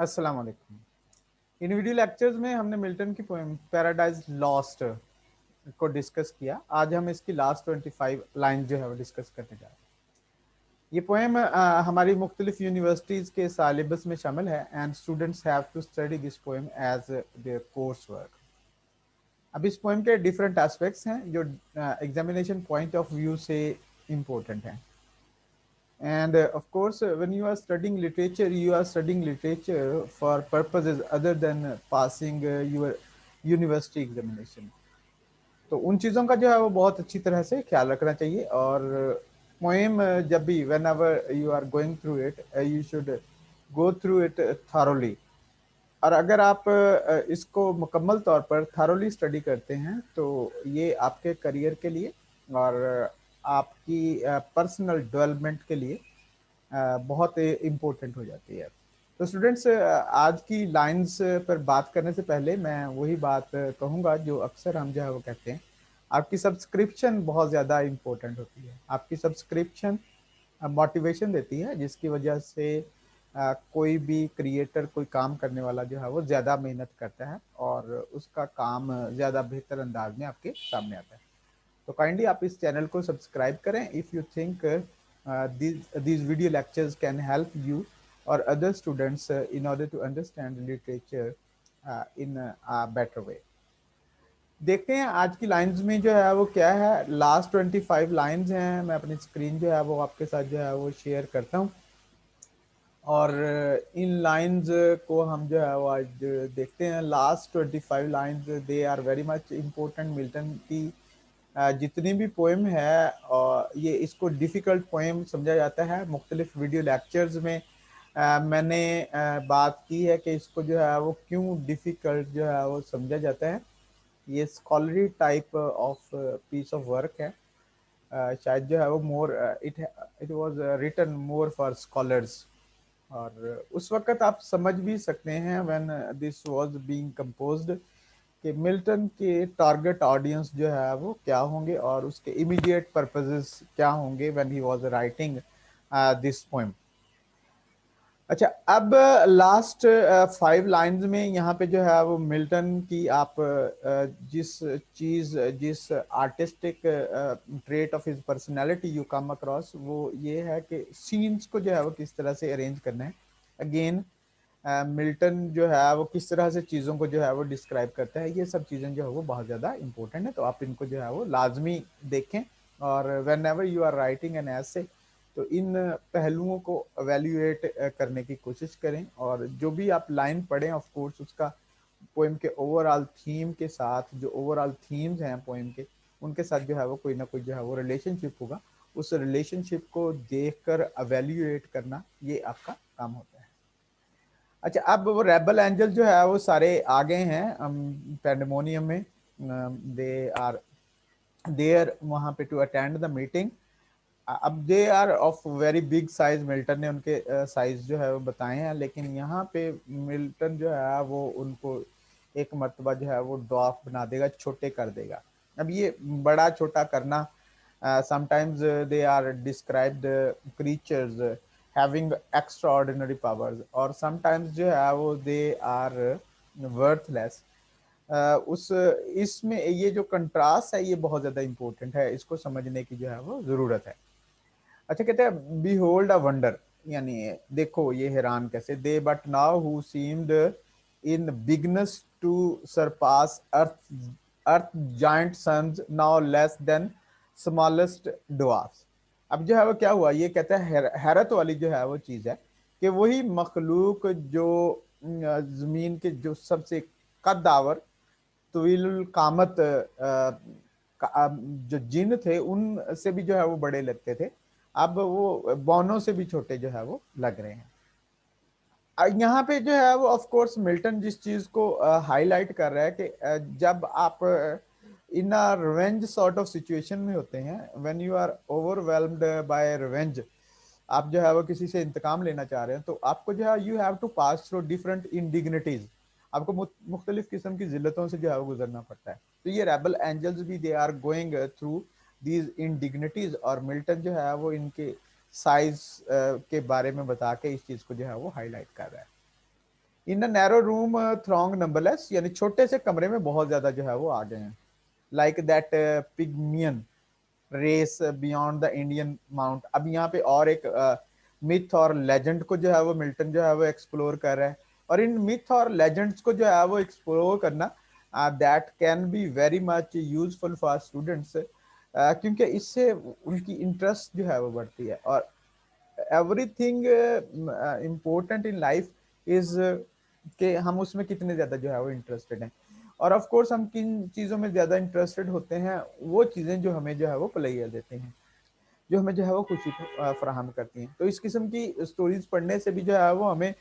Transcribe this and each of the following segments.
अस्सलाम वालेकुम। इन video lectures में हमने मिल्टन की पोएम पैराडाइज लॉस्ट को डिस्कस किया। आज हम इसकी लास्ट 25 लाइन जो है वो डिस्कस करने जा रहे हैं। ये पोएम हमारी मुख्तलिफ यूनिवर्सिटीज़ के सिलेबस में शामिल है and students have to study this poem as their course work. अब इस पोएम के डिफरेंट एस्पेक्ट्स हैं जो एग्जामिनेशन पॉइंट ऑफ व्यू से इम्पोर्टेंट हैं। And of course, when you are studying literature, you are studying literature for purposes other than passing your university examination. तो उन चीज़ों का जो है वो बहुत अच्छी तरह से ख्याल रखना चाहिए। और पोएम जब भी whenever you are going through it, you should go through it thoroughly. और अगर आप इसको मुकम्मल तौर पर थारोली स्टडी करते हैं तो ये आपके करियर के लिए और आपकी पर्सनल डेवलपमेंट के लिए बहुत इम्पोर्टेंट हो जाती है। तो स्टूडेंट्स, आज की लाइंस पर बात करने से पहले मैं वही बात कहूँगा जो अक्सर हम जो है वो कहते हैं, आपकी सब्सक्रिप्शन बहुत ज़्यादा इम्पोर्टेंट होती है। आपकी सब्सक्रिप्शन मोटिवेशन देती है, जिसकी वजह से कोई भी क्रिएटर, कोई काम करने वाला जो है वो ज़्यादा मेहनत करता है और उसका काम ज़्यादा बेहतर अंदाज में आपके सामने आता है। तो काइंडली आप इस चैनल को सब्सक्राइब करें if you think these video lectures can help you or other students in order to understand literature in a better way. देखते हैं आज की लाइंस में जो है वो क्या है। लास्ट 25 लाइंस हैं। मैं अपनी स्क्रीन जो है वो आपके साथ जो है वो शेयर करता हूँ और इन लाइंस को हम जो है वो आज देखते हैं। Last 25 lines they are very much important. Milton की जितनी भी पोएम है और ये इसको डिफ़िकल्ट पोएम समझा जाता है। मुख्तलिफ वीडियो लेक्चर्स में मैंने बात की है कि इसको जो है वो क्यों डिफ़िकल्ट जो है वो समझा जाता है। ये scholarly type of piece of work है। शायद जो है वो more it was written more for scholars. और उस वक्त आप समझ भी सकते हैं when this was being composed कि मिल्टन के टारगेट ऑडियंस जो है वो क्या होंगे और उसके इमीडिएट पर्पसेस क्या होंगे when he was writing this poem. अच्छा, अब लास्ट 5 लाइंस में यहाँ पे जो है वो मिल्टन की आप जिस चीज़, जिस artistic trait of his personality you come across, वो ये है कि सीन्स को जो है वो किस तरह से अरेंज करना है। अगेन मिल्टन जो है वो किस तरह से चीज़ों को जो है वो डिस्क्राइब करता है, ये सब चीज़ें जो है वो बहुत ज़्यादा इंपॉर्टेंट है। तो आप इनको जो है वो लाजमी देखें और whenever you are writing an essay तो इन पहलुओं को एवेल्युएट करने की कोशिश करें। और जो भी आप लाइन पढ़ें ऑफ कोर्स उसका पोएम के ओवरऑल थीम के साथ, जो ओवरऑल थीम्स हैं पोएम के, उनके साथ जो है वो कोई ना कोई जो है वो रिलेशनशिप होगा। उस रिलेशनशिप को देखकर एवेल्युएट करना ये आपका काम होता है। अच्छा, अब वो रेबल एंजल जो है वो सारे आ गए हैं पैंडेमोनियम में। दे आर देयर वहाँ पे टू अटेंड द मीटिंग। अब they are of very big size. Milton ने उनके साइज जो है वो बताए हैं, लेकिन यहाँ पे मिल्टन जो है वो उनको एक मर्तबा जो है वो डॉफ बना देगा, छोटे कर देगा। अब ये बड़ा छोटा करना, sometimes they are described creatures having extraordinary powers और समटाइम्स जो है वो दे आर वर्थलेस। उस इसमें ये जो कंट्रास्ट है ये बहुत ज़्यादा इंपॉर्टेंट है, इसको समझने की जो है वो ज़रूरत है। अच्छा, कहते हैं बी होल्ड अ वंडर, यानी देखो ये हैरान कैसे। They but now who seemed in bigness to surpass earth earth giant sons now less than smallest dwarfs. अब जो है वो क्या हुआ, ये कहते हैं हैरत वाली जो है वो चीज़ है कि वही मखलूक जो ज़मीन के जो सबसे कद्दावर तवील कामत जो जिन थे उनसे भी जो है वो बड़े लगते थे, अब वो बौनों से भी छोटे जो है वो लग रहे हैं। यहाँ पे जो है वो ऑफ कोर्स मिल्टन जिस चीज को हाईलाइट कर रहा है कि जब आप in a revenge sort of situation में होते हैं, when you are overwhelmed by revenge, आप जो है वो किसी से इंतकाम लेना चाह रहे हैं, तो आपको जो है you have to pass through different indignities. आपको मुख्तलिफ किस्म की जिल्लतों से जो है वो गुजरना पड़ता है। तो ये रेबल एंजल्स भी they are going through these indignities और मिल्टन जो है वो इनके साइज के बारे में बता के इस चीज को जो है वो हाईलाइट कर रहा है। In a narrow room throng numberless, यानी छोटे से कमरे में बहुत ज्यादा जो है वो आ गए हैं। Like that pygmean race beyond the Indian mount. अब यहाँ पे और एक मिथ और लेजेंड को जो है वो मिल्टन जो है वो एक्सप्लोर कर रहा है। और इन मिथ और लेजेंड्स को जो है वो एक्सप्लोर करना that can be very much useful for students, क्योंकि इससे उनकी इंटरेस्ट जो है वो बढ़ती है। और everything important in life is कि हम उसमें कितने ज्यादा जो है वो इंटरेस्टेड हैं। और ऑफ कोर्स हम किन चीजों में ज्यादा इंटरेस्टेड होते हैं, वो चीजें जो हमें जो है वो प्लेयर देते हैं, जो हमें जो है वो खुशी फराहम करती हैं। तो इस किस्म की स्टोरीज पढ़ने से भी जो है वो हमें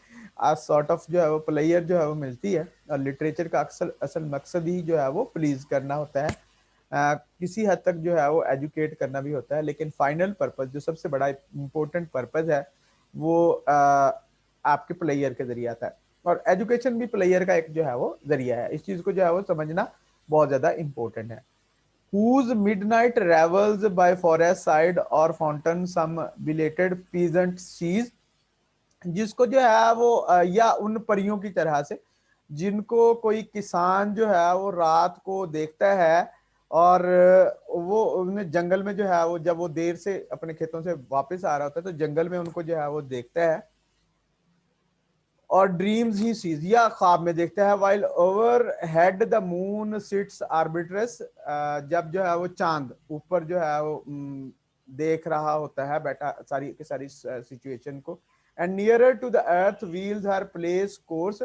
सॉर्ट ऑफ जो है वो प्लेयर जो है वो मिलती है। और लिटरेचर का अक्सर असल मकसद ही जो है वो प्लीज करना होता है, किसी हद तक जो है वो एजुकेट करना भी होता है, लेकिन फाइनल पर्पज जो सबसे बड़ा इंपॉर्टेंट पर्पज है वो आपके प्लेयर के जरिए आता है। और एजुकेशन भी प्लेयर का एक जो है वो जरिया है। इस चीज को जो है वो समझना बहुत ज्यादा इंपॉर्टेंट है। Whose midnight revels by forest side or fountain some belated peasant sees, जिसको जो है वो या उन परियों की तरह से जिनको कोई किसान जो है वो रात को देखता है, और वो उन्हें जंगल में जो है वो जब वो देर से अपने खेतों से वापस आ रहा होता है तो जंगल में उनको जो है वो देखता है, और ड्रीम्स ही सीज या ख्वाब में देखता है। While overhead the moon sits arbitress, जब जो है वो चांद ऊपर जो है वो देख रहा होता है बैठा सारी की सारी सिचुएशन को। And nearer to the earth wheels her pale course,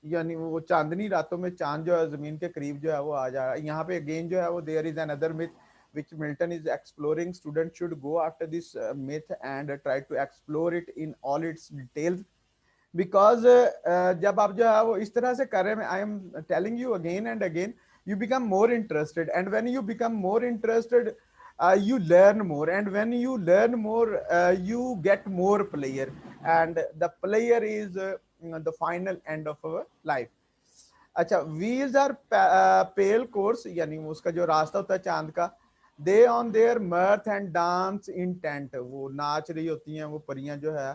यानी वो चांदनी रातों में चांद जो है जमीन के करीब जो है वो आ जा रहा है। यहाँ पे अगेन जो है वो there is another myth which Milton is exploring. Students should go after this myth and try to explore it in all its details, because जब आप जो है वो इस तरह से कर रहे हैं, I am telling you again and again, you become more interested, and when you become more interested you learn more, and when you learn more you get more player, and the player is the final end of our life. अच्छा, wheels are pale course, यानी उसका जो रास्ता होता है चांद का, they on their mirth and dance intent, वो नाच रही होती हैं वो परियां जो है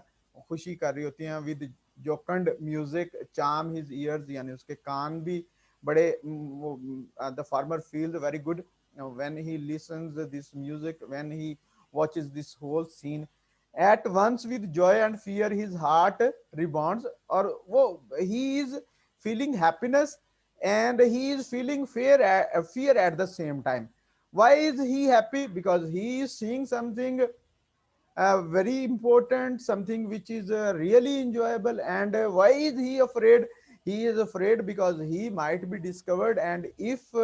खुशी कर रही होती हैं with जोकंड music charm his years, यानी उसके कान भी बड़े वो the farmer feels very good when he listens this music, when he watches this whole scene, at once with joy and fear his heart rebounds, और वो he is feeling happiness and he is feeling fear at the same time. Why is he happy? Because he is seeing something very important, something which is really enjoyable. And why is he afraid? He is afraid because he might be discovered, and if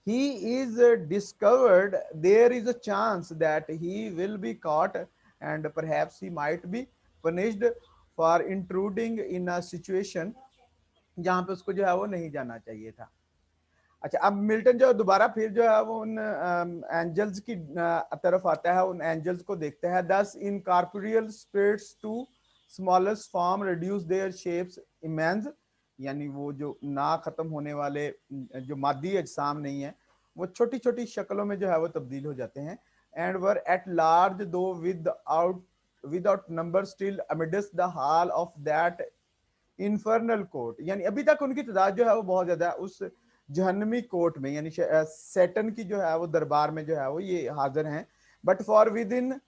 he is discovered, there is a chance that he will be caught, and perhaps he might be punished for intruding in a situation जहां पे उसको जो है वो नहीं जाना चाहिए था। अच्छा, अब मिल्टन जो दोबारा फिर जो है वो उन एंजल्स की तरफ आता है, उन एंजल्स को देखता है। Thus incorporeal spirits to smallest form reduce their shapes immense, यानी वो जो ना खत्म होने वाले जो मादी अजसाम नहीं है वो छोटी छोटी शक्लों में जो है वो तब्दील हो जाते हैं। And were at large though without number still amidst the hall of that infernal court, यानी अभी तक उनकी तादाद जो है वो बहुत ज्यादा उस जहन्नमी कोर्ट में, यानी सैटन की जो है वो दरबार में जो है वो ये हाजिर हैं। But far within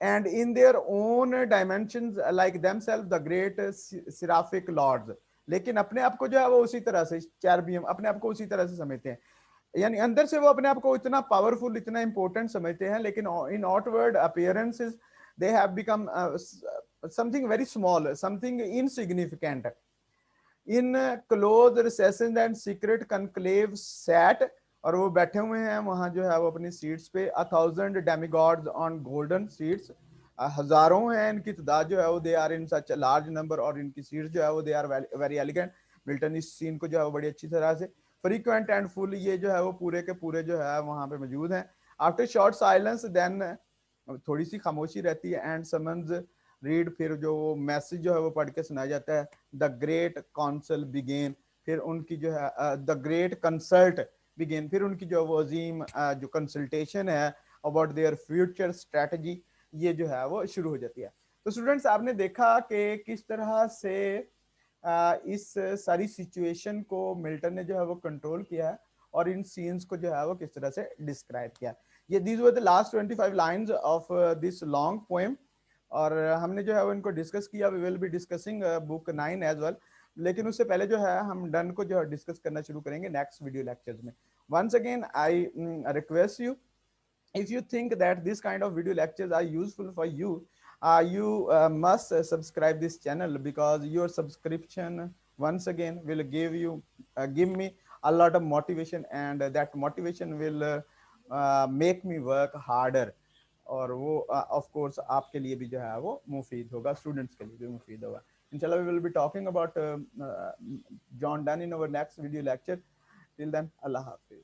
and in their own dimensions like themselves the great seraphic lords, लेकिन अपने आप को जो है वो उसी तरह से चैरबियम अपने आप को उसी तरह से समझते हैं, यानी अंदर से वो अपने आप को इतना पावरफुल इतना इंपॉर्टेंट समझते हैं, लेकिन इन outward appearances they have become something very small, something insignificant. In close recesses and secret conclave sat, और वो बैठे हुए हैं वहां जो है वो अपनी सीट्स पे, 1000 डेमिगॉड्स ऑन गोल्डन सीट्स, हजारों हैं इनकी तादाद जो है वो, they are in such large number, और इनकी सीट्स जो है वो they are very elegant. Milton इस सीन को जो है वो बड़ी अच्छी तरह से फ्रीक्वेंट एंड फुल ये जो है वो पूरे के पूरे जो है वहां पे मौजूद हैं। आफ्टर शॉर्ट साइलेंस देन, थोड़ी सी खामोशी रहती है, एंड समन्स रीड, फिर जो वो मैसेज जो है वो पढ़ के सुनाया जाता है। द ग्रेट काउंसिल बिगेन, फिर उनकी जो है द ग्रेट कंसल्ट बिगेन, फिर उनकी जो वो अजीम जो कंसल्टेशन है अबाउट देयर फ्यूचर स्ट्रेटजी, ये जो है वो शुरू हो जाती है। तो स्टूडेंट्स आपने देखा कि किस तरह से इस सारी सिचुएशन को मिल्टन ने जो है वो कंट्रोल किया है और इन सीन्स को जो है वो किस तरह से डिस्क्राइब किया। ये these were the last 25 lines of this long poem, और हमने जो है वो इनको डिस्कस किया। We will be discussing book 9 as well, लेकिन उससे पहले जो है हम डन को जो है डिस्कस करना शुरू करेंगे नेक्स्ट वीडियो लेक्चर्स में। Once again I request you, if you think that this kind of video lectures are useful for you, you must subscribe this channel, because your subscription once again will give me a lot of motivation, and that motivation will make me work harder, और वो of course आपके लिए भी जो है वो मुफीद होगा, स्टूडेंट्स के लिए भी मुफीद होगा। इंशाल्लाह we will be talking about John Donne in our next video lecture. Till then, अल्लाह हाफिज।